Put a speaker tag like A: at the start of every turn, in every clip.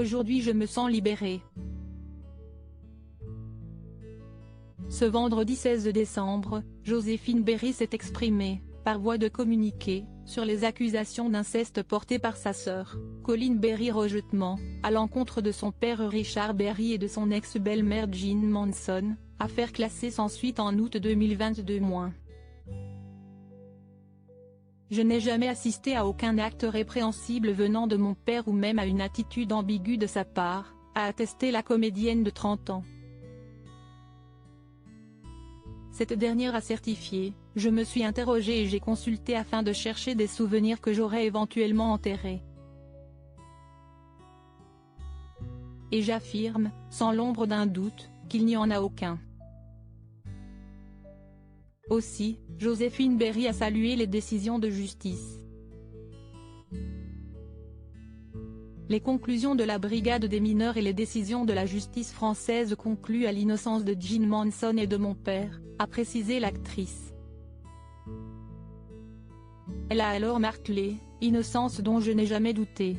A: Aujourd'hui je me sens libérée. Ce vendredi 16 décembre, Joséphine Berry s'est exprimée, par voie de communiqué, sur les accusations d'inceste portées par sa sœur, Colleen Berry-Rejettement, à l'encontre de son père Richard Berry et de son ex-belle-mère Jean Manson, affaire classée sans suite en août 2022. Je n'ai jamais assisté à aucun acte répréhensible venant de mon père ou même à une attitude ambiguë de sa part, a attesté la comédienne de 30 ans. Cette dernière a certifié: « Je me suis interrogée et j'ai consulté afin de chercher des souvenirs que j'aurais éventuellement enterrés. Et j'affirme, sans l'ombre d'un doute, qu'il n'y en a aucun. » Aussi, Joséphine Berry a salué les décisions de justice. Les conclusions de la brigade des mineurs et les décisions de la justice française concluent à l'innocence de Jean Manson et de mon père, a précisé l'actrice. Elle a alors martelé, innocence dont je n'ai jamais douté.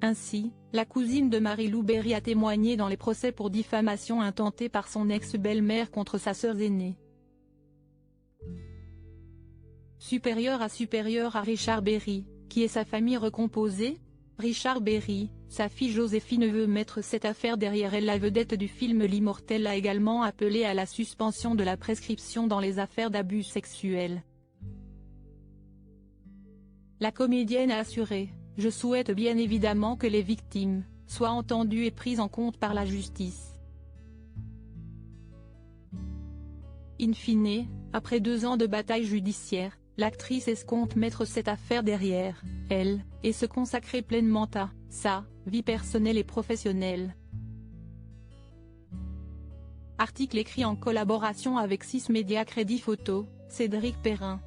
A: Ainsi, la cousine de Marie-Lou Berry a témoigné dans les procès pour diffamation intentée par son ex-belle-mère contre sa sœur aînée. Supérieur à Richard Berry, qui est sa famille recomposée? Richard Berry, sa fille Joséphine veut mettre cette affaire derrière elle. La vedette du film L'Immortel a également appelé à la suspension de la prescription dans les affaires d'abus sexuels. La comédienne a assuré: « Je souhaite bien évidemment que les victimes soient entendues et prises en compte par la justice. » In fine, après 2 ans de bataille judiciaire, l'actrice escompte mettre cette affaire derrière elle, et se consacrer pleinement à sa vie personnelle et professionnelle. Article écrit en collaboration avec 6 médias. Crédit photo, Cédric Perrin.